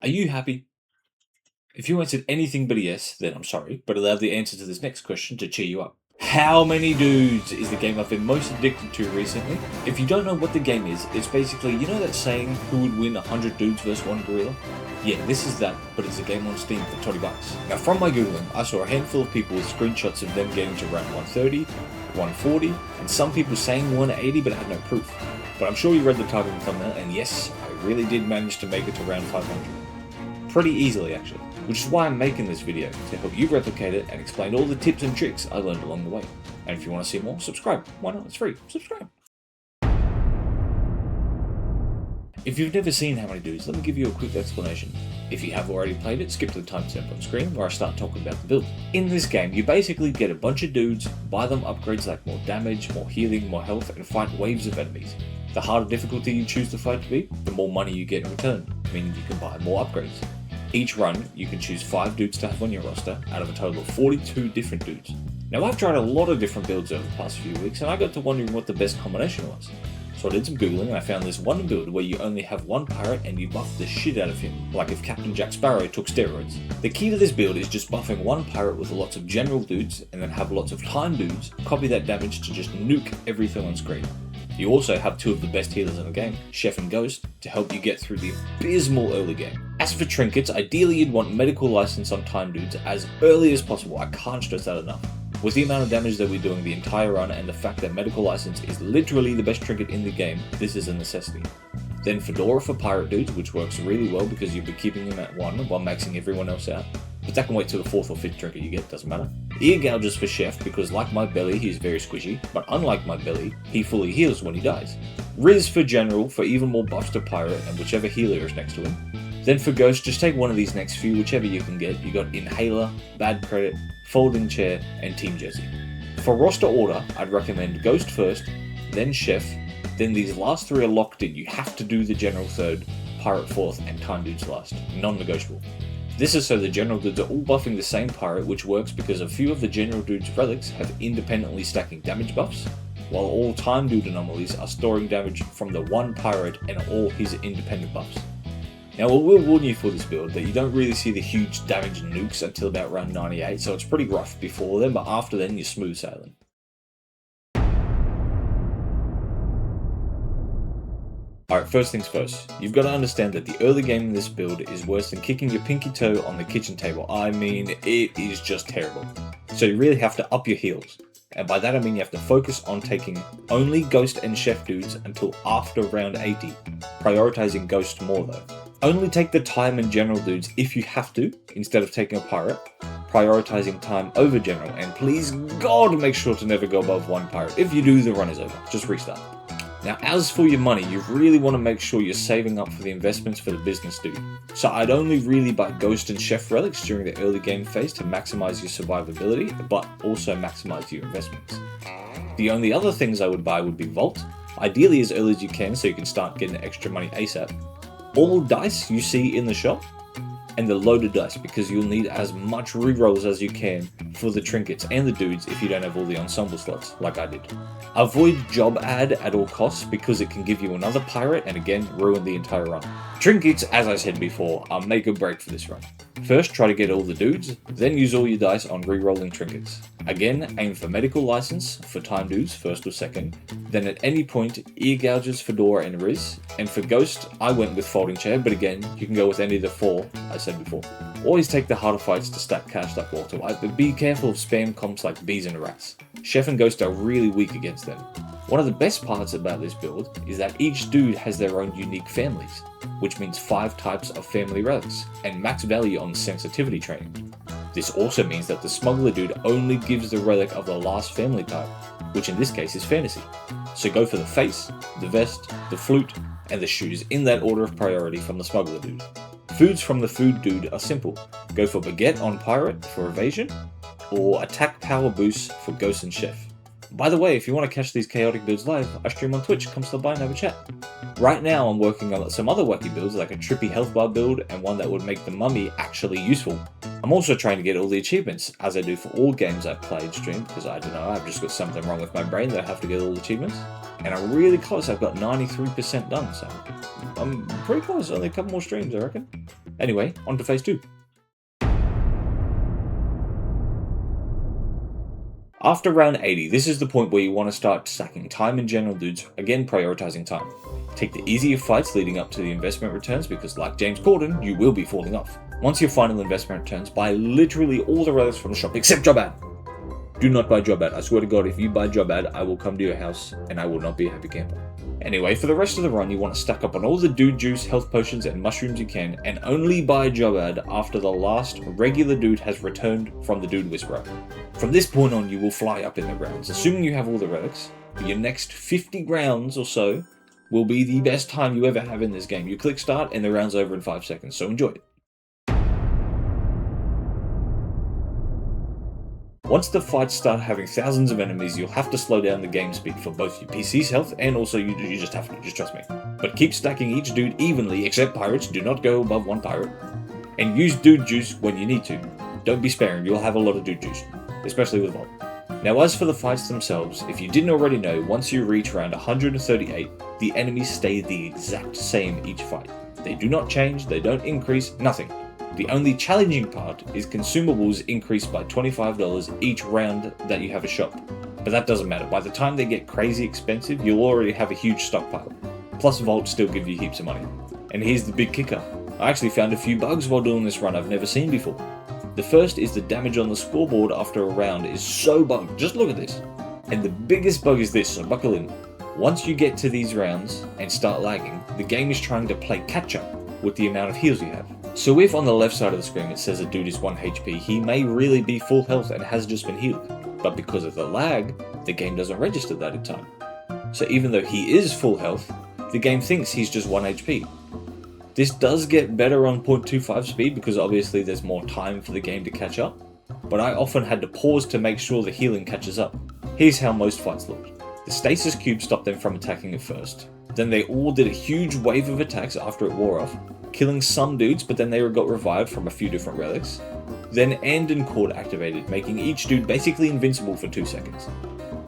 Are you happy? If you answered anything but a yes, then I'm sorry, but allow the answer to this next question to cheer you up. How many dudes is the game I've been most addicted to recently? If you don't know what the game is, it's basically, you know that saying, who would win 100 dudes versus one gorilla? Yeah, this is that, but it's a game on Steam for 20 bucks. Now from my Googling, I saw a handful of people with screenshots of them getting to round 130, 140, and some people saying 180 but had no proof. But I'm sure you read the title and thumbnail, and yes, I really did manage to make it to round 500. Pretty easily actually. Which is why I'm making this video, to help you replicate it and explain all the tips and tricks I learned along the way. And if you want to see more, subscribe. Why not? It's free. Subscribe. If you've never seen How Many Dudes, let me give you a quick explanation. If you have already played it, skip to the timestamp on screen where I start talking about the build. In this game, you basically get a bunch of dudes, buy them upgrades like more damage, more healing, more health, and fight waves of enemies. The harder difficulty you choose the fight to be, the more money you get in return, meaning you can buy more upgrades. Each run, you can choose 5 dudes to have on your roster, out of a total of 42 different dudes. Now I've tried a lot of different builds over the past few weeks, and I got to wondering what the best combination was. So I did some googling and I found this one build where you only have one pirate and you buff the shit out of him, like if Captain Jack Sparrow took steroids. The key to this build is just buffing one pirate with lots of general dudes, and then have lots of time dudes copy that damage to just nuke everything on screen. You also have 2 of the best healers in the game, Chef and Ghost, to help you get through the abysmal early game. As for trinkets, ideally you'd want medical license on time dudes as early as possible. I can't stress that enough. With the amount of damage that we're doing the entire run and the fact that medical license is literally the best trinket in the game, this is a necessity. Then Fedora for pirate dudes, which works really well because you'll be keeping him at 1 while maxing everyone else out. But that can wait till the 4th or 5th trinket you get, doesn't matter. Ear gouges for Chef because like my belly, he's very squishy, but unlike my belly, he fully heals when he dies. Riz for General for even more buffs to Pirate and whichever healer is next to him. Then for Ghost, just take one of these next few, whichever you can get. You got Inhaler, Bad Credit, Folding Chair, and Team Jersey. For roster order, I'd recommend Ghost first, then Chef, then these last 3 are locked in. You have to do the General 3rd, Pirate 4th, and Time Dudes last. Non-negotiable. This is so the general dudes are all buffing the same pirate, which works because a few of the general dudes' relics have independently stacking damage buffs, while all time dude anomalies are storing damage from the one pirate and all his independent buffs. Now I will warn you for this build that you don't really see the huge damage nukes until about round 98, so it's pretty rough before then, but after then you're smooth sailing. Alright, first things first, you've got to understand that the early game in this build is worse than kicking your pinky toe on the kitchen table. I mean, it is just terrible. So you really have to up your heals. And by that I mean you have to focus on taking only Ghost and Chef dudes until after round 80, prioritizing Ghost more though. Only take the time and general dudes if you have to, instead of taking a pirate, prioritizing time over general, and please God make sure to never go above 1 pirate. If you do, the run is over. Just restart. Now as for your money, you really want to make sure you're saving up for the investments for the business dude. So I'd only really buy Ghost and Chef relics during the early game phase to maximize your survivability, but also maximize your investments. The only other things I would buy would be Vault, ideally as early as you can so you can start getting extra money ASAP, all dice you see in the shop, and the loaded dice because you'll need as much rerolls as you can for the trinkets and the dudes if you don't have all the ensemble slots, like I did. Avoid job ad at all costs because it can give you another pirate and again ruin the entire run. Trinkets, as I said before, are make or break for this run. First try to get all the dudes, then use all your dice on rerolling trinkets. Again, aim for medical license for time dudes, 1st or 2nd, then at any point ear gouges, Fedora and Riz, and for Ghost I went with Folding Chair, but again you can go with any of the 4 I said before. Always take the harder fights to stack cash like Walter White, but be careful of spam comps like bees and rats. Chef and Ghost are really weak against them. One of the best parts about this build is that each dude has their own unique families, which means 5 types of family relics, and max value on sensitivity training. This also means that the smuggler dude only gives the relic of the last family type, which in this case is fantasy. So go for the face, the vest, the flute, and the shoes in that order of priority from the smuggler dude. Foods from the food dude are simple. Go for Baguette on Pirate for evasion, or Attack Power Boost for Ghost and Chef. By the way, if you want to catch these chaotic builds live, I stream on Twitch, come stop by and have a chat. Right now I'm working on some other wacky builds like a trippy health bar build and one that would make the mummy actually useful. I'm also trying to get all the achievements, as I do for all games I've played streamed, because I don't know, I've just got something wrong with my brain that I have to get all the achievements. And I'm really close, I've got 93% done, so I'm pretty close, only a couple more streams I reckon. Anyway, on to phase 2. After round 80, this is the point where you want to start stacking time and general dudes, again prioritizing time. Take the easier fights leading up to the investment returns because like James Corden, you will be falling off. Once your final investment returns, buy literally all the relics from the shop except Job Ad. Do not buy Job Ad. I swear to God, if you buy Job Ad, I will come to your house and I will not be a happy camper. Anyway, for the rest of the run, you want to stack up on all the dude juice, health potions, and mushrooms you can, and only buy Job Ad after the last regular dude has returned from the Dude Whisperer. From this point on, you will fly up in the rounds, assuming you have all the relics. Your next 50 rounds or so will be the best time you ever have in this game. You click start and the round's over in 5 seconds, so enjoy it. Once the fights start having thousands of enemies, you'll have to slow down the game speed for both your PC's health and also you just have to, just trust me. But keep stacking each dude evenly, except pirates, do not go above 1 pirate. And use dude juice when you need to. Don't be sparing, you'll have a lot of dude juice, especially with Vault. Now as for the fights themselves, if you didn't already know, once you reach round 138, the enemies stay the exact same each fight. They do not change, they don't increase, nothing. The only challenging part is consumables increase by $25 each round that you have a shop. But that doesn't matter, by the time they get crazy expensive, you'll already have a huge stockpile. Plus Vault still give you heaps of money. And here's the big kicker. I actually found a few bugs while doing this run I've never seen before. The first is the damage on the scoreboard after a round is so bugged, just look at this. And the biggest bug is this, so buckle in. Once you get to these rounds and start lagging, the game is trying to play catch up with the amount of heals you have. So if on the left side of the screen it says a dude is 1 HP, he may really be full health and has just been healed. But because of the lag, the game doesn't register that in time. So even though he is full health, the game thinks he's just 1 HP. This does get better on 0.25 speed because obviously there's more time for the game to catch up, but I often had to pause to make sure the healing catches up. Here's how most fights looked. The stasis cube stopped them from attacking at first. Then they all did a huge wave of attacks after it wore off, killing some dudes, but then they got revived from a few different relics. Then End and Cord activated, making each dude basically invincible for 2 seconds.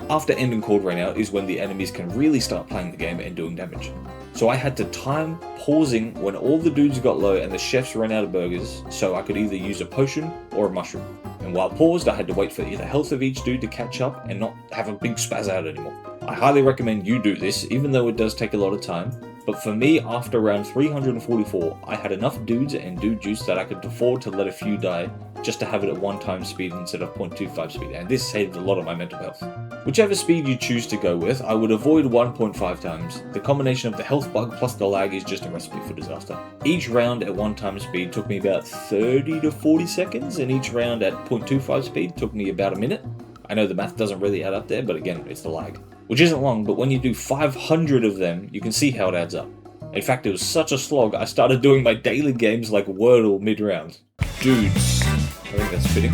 After End and Cord ran out is when the enemies can really start playing the game and doing damage. So I had to time pausing when all the dudes got low and the chefs ran out of burgers, so I could either use a potion or a mushroom. And while paused, I had to wait for the health of each dude to catch up and not have a big spaz out anymore. I highly recommend you do this, even though it does take a lot of time. But for me, after round 344, I had enough dudes and dude juice that I could afford to let a few die just to have it at 1 time speed instead of 0.25 speed, and this saved a lot of my mental health. Whichever speed you choose to go with, I would avoid 1.5 times. The combination of the health bug plus the lag is just a recipe for disaster. Each round at 1 time speed took me about 30 to 40 seconds, and each round at 0.25 speed took me about a minute. I know the math doesn't really add up there, but again, it's the lag. Which isn't long, but when you do 500 of them, you can see how it adds up. In fact, it was such a slog, I started doing my daily games like Wordle mid-round. Dudes. I think that's fitting.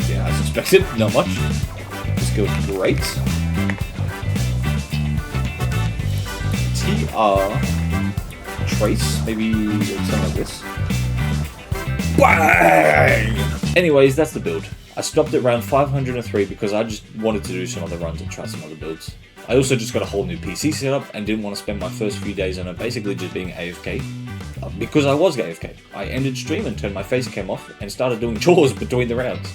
Yeah, I suspected. Not much. This goes great. TR. Trace. Maybe something like this. Bang! Anyways, that's the build. I stopped at round 503 because I just wanted to do some other runs and try some other builds. I also just got a whole new PC setup and didn't want to spend my first few days on it basically just being AFK. Because I was AFK. I ended stream and turned my face cam off and started doing chores between the rounds.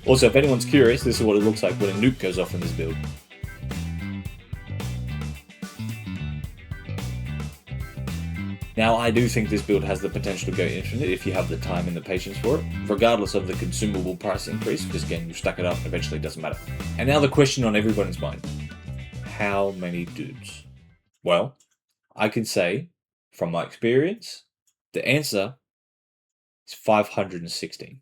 Also, if anyone's curious, this is what it looks like when a nuke goes off in this build. Now, I do think this build has the potential to go infinite if you have the time and the patience for it, regardless of the consumable price increase, because again, you stack it up and eventually it doesn't matter. And now the question on everyone's mind. How many dudes? Well, I can say, from my experience, the answer is 516.